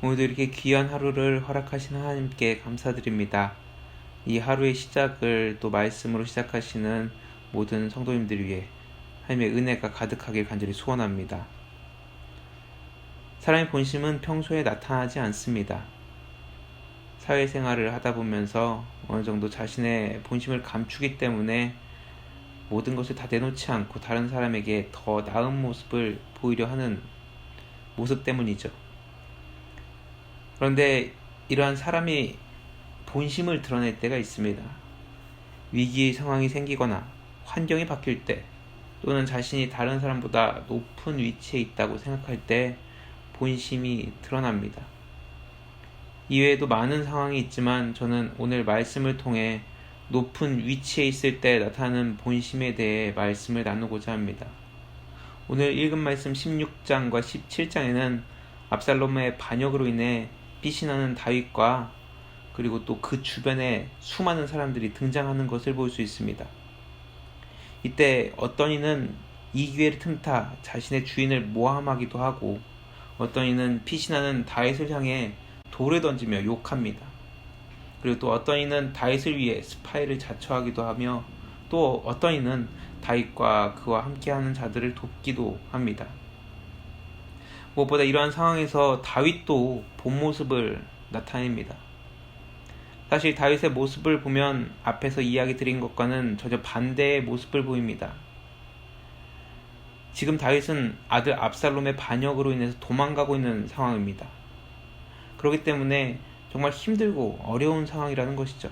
오늘도 이렇게 귀한 하루를 허락하신 하나님께 감사드립니다. 이 하루의 시작을 또 말씀으로 시작하시는 모든 성도님들 위해 하나님의 은혜가 가득하길 간절히 소원합니다. 사람의 본심은 평소에 나타나지 않습니다. 사회생활을 하다 보면서 어느 정도 자신의 본심을 감추기 때문에 모든 것을 다 내놓지 않고 다른 사람에게 더 나은 모습을 보이려 하는 모습 때문이죠. 그런데 이러한 사람이 본심을 드러낼 때가 있습니다. 위기의 상황이 생기거나 환경이 바뀔 때, 또는 자신이 다른 사람보다 높은 위치에 있다고 생각할 때 본심이 드러납니다. 이외에도 많은 상황이 있지만 저는 오늘 말씀을 통해 높은 위치에 있을 때 나타나는 본심에 대해 말씀을 나누고자 합니다. 오늘 읽은 말씀 16장과 17장에는 압살롬의 반역으로 인해 빛이 나는 다윗과 그리고 또 그 주변에 수많은 사람들이 등장하는 것을 볼 수 있습니다. 이때 어떤 이는 이 기회를 틈타 자신의 주인을 모함하기도 하고, 어떤 이는 빛이 나는 다윗을 향해 돌을 던지며 욕합니다. 그리고 또 어떤 이는 다윗을 위해 스파이를 자처하기도 하며, 또 어떤 이는 다윗과 그와 함께하는 자들을 돕기도 합니다. 무엇보다 이러한 상황에서 다윗도 본 모습을 나타냅니다. 사실 다윗의 모습을 보면 앞에서 이야기 드린 것과는 전혀 반대의 모습을 보입니다. 지금 다윗은 아들 압살롬의 반역으로 인해서 도망가고 있는 상황입니다. 그렇기 때문에 정말 힘들고 어려운 상황이라는 것이죠.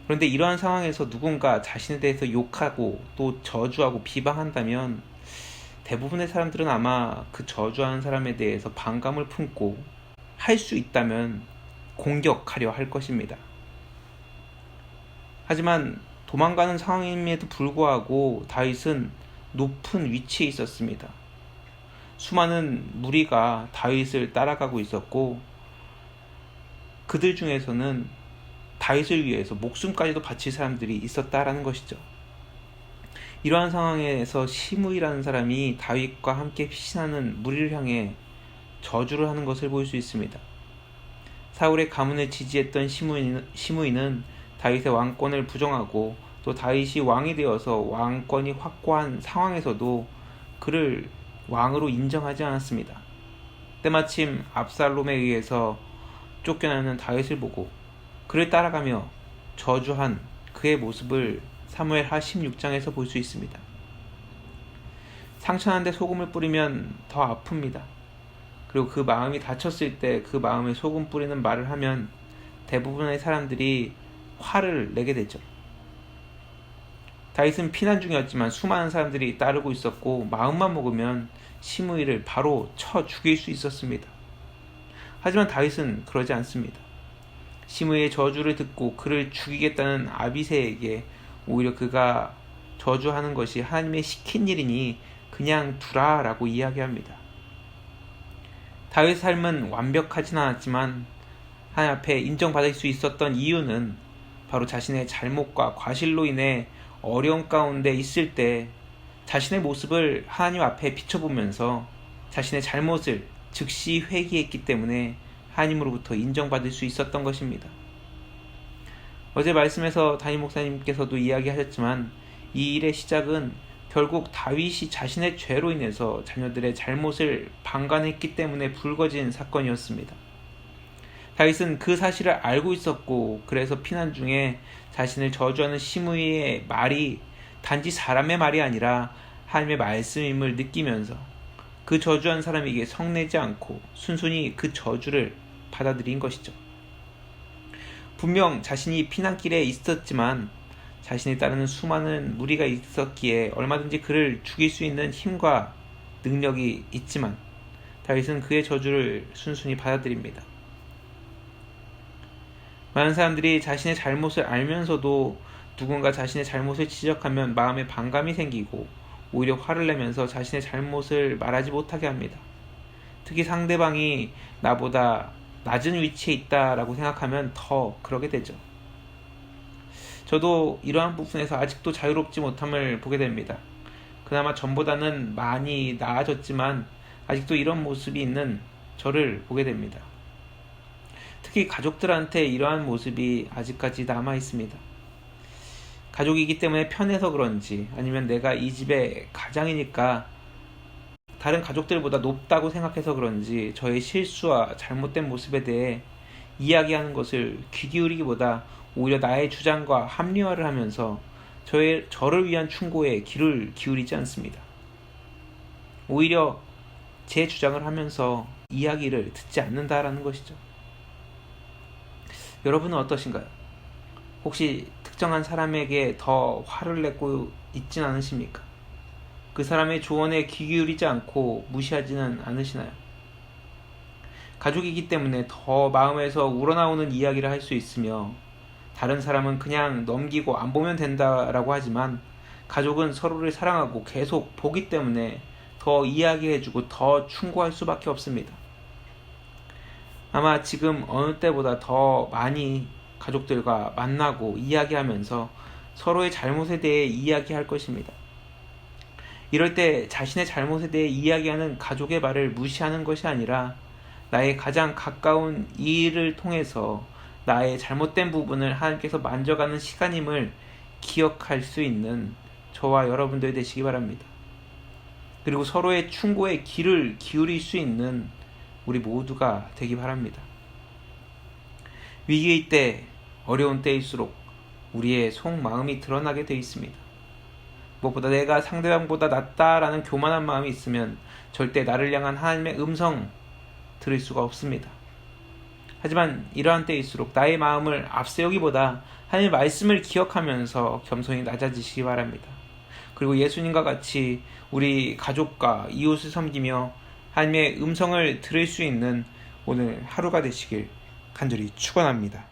그런데 이러한 상황에서 누군가 자신에 대해서 욕하고 또 저주하고 비방한다면 대부분의 사람들은 아마 그 저주하는 사람에 대해서 반감을 품고 할 수 있다면 공격하려 할 것입니다. 하지만 도망가는 상황임에도 불구하고 다윗은 높은 위치에 있었습니다. 수많은 무리가 다윗을 따라가고 있었고, 그들 중에서는 다윗을 위해서 목숨까지도 바칠 사람들이 있었다라는 것이죠. 이러한 상황에서 시므이라는 사람이 다윗과 함께 피신하는 무리를 향해 저주를 하는 것을 볼 수 있습니다. 사울의 가문을 지지했던 시므이는 다윗의 왕권을 부정하고, 또 다윗이 왕이 되어서 왕권이 확고한 상황에서도 그를 왕으로 인정하지 않았습니다. 때마침 압살롬에 의해서 쫓겨나는 다윗을 보고 그를 따라가며 저주한 그의 모습을 사무엘하 16장에서 볼 수 있습니다. 상처난데 소금을 뿌리면 더 아픕니다. 그리고 그 마음이 다쳤을 때 그 마음에 소금 뿌리는 말을 하면 대부분의 사람들이 화를 내게 되죠. 다윗은 피난 중이었지만 수많은 사람들이 따르고 있었고, 마음만 먹으면 시므이를 바로 쳐 죽일 수 있었습니다. 하지만 다윗은 그러지 않습니다. 시므이의 저주를 듣고 그를 죽이겠다는 아비새에게 오히려 그가 저주하는 것이 하나님의 시킨 일이니 그냥 두라 라고 이야기합니다. 다윗의 삶은 완벽하진 않았지만 하나님 앞에 인정받을 수 있었던 이유는 바로 자신의 잘못과 과실로 인해 어려움 가운데 있을 때 자신의 모습을 하나님 앞에 비춰보면서 자신의 잘못을 즉시 회개했기 때문에 하나님으로부터 인정받을 수 있었던 것입니다. 어제 말씀에서 담임 목사님께서도 이야기하셨지만 이 일의 시작은 결국 다윗이 자신의 죄로 인해서 자녀들의 잘못을 방관했기 때문에 불거진 사건이었습니다. 다윗은 그 사실을 알고 있었고, 그래서 피난 중에 자신을 저주하는 시므이의 말이 단지 사람의 말이 아니라 하나님의 말씀임을 느끼면서 그 저주한 사람에게 성내지 않고 순순히 그 저주를 받아들인 것이죠. 분명 자신이 피난길에 있었지만 자신이 따르는 수많은 무리가 있었기에 얼마든지 그를 죽일 수 있는 힘과 능력이 있지만 다윗은 그의 저주를 순순히 받아들입니다. 많은 사람들이 자신의 잘못을 알면서도 누군가 자신의 잘못을 지적하면 마음에 반감이 생기고 오히려 화를 내면서 자신의 잘못을 말하지 못하게 합니다. 특히 상대방이 나보다 낮은 위치에 있다라고 생각하면 더 그러게 되죠. 저도 이러한 부분에서 아직도 자유롭지 못함을 보게 됩니다. 그나마 전보다는 많이 나아졌지만 아직도 이런 모습이 있는 저를 보게 됩니다. 특히 가족들한테 이러한 모습이 아직까지 남아 있습니다. 가족이기 때문에 편해서 그런지, 아니면 내가 이 집의 가장이니까 다른 가족들보다 높다고 생각해서 그런지 저의 실수와 잘못된 모습에 대해 이야기하는 것을 귀 기울이기보다 오히려 나의 주장과 합리화를 하면서 저를 위한 충고에 귀를 기울이지 않습니다. 오히려 제 주장을 하면서 이야기를 듣지 않는다라는 것이죠. 여러분은 어떠신가요? 혹시 특정한 사람에게 더 화를 내고 있진 않으십니까? 그 사람의 조언에 귀 기울이지 않고 무시하지는 않으시나요? 가족이기 때문에 더 마음에서 우러나오는 이야기를 할 수 있으며, 다른 사람은 그냥 넘기고 안 보면 된다라고 하지만, 가족은 서로를 사랑하고 계속 보기 때문에 더 이야기해주고 더 충고할 수밖에 없습니다. 아마 지금 어느 때보다 더 많이 가족들과 만나고 이야기하면서 서로의 잘못에 대해 이야기할 것입니다. 이럴 때 자신의 잘못에 대해 이야기하는 가족의 말을 무시하는 것이 아니라, 나의 가장 가까운 이를 통해서 나의 잘못된 부분을 하나님께서 만져가는 시간임을 기억할 수 있는 저와 여러분들 되시기 바랍니다. 그리고 서로의 충고에 귀를 기울일 수 있는 우리 모두가 되기 바랍니다. 위기의 때, 어려운 때일수록 우리의 속마음이 드러나게 되어 있습니다. 무엇보다 내가 상대방보다 낫다라는 교만한 마음이 있으면 절대 나를 향한 하나님의 음성 들을 수가 없습니다. 하지만 이러한 때일수록 나의 마음을 앞세우기보다 하나님의 말씀을 기억하면서 겸손히 낮아지시기 바랍니다. 그리고 예수님과 같이 우리 가족과 이웃을 섬기며 하나님의 음성을 들을 수 있는 오늘 하루가 되시길 간절히 축원합니다.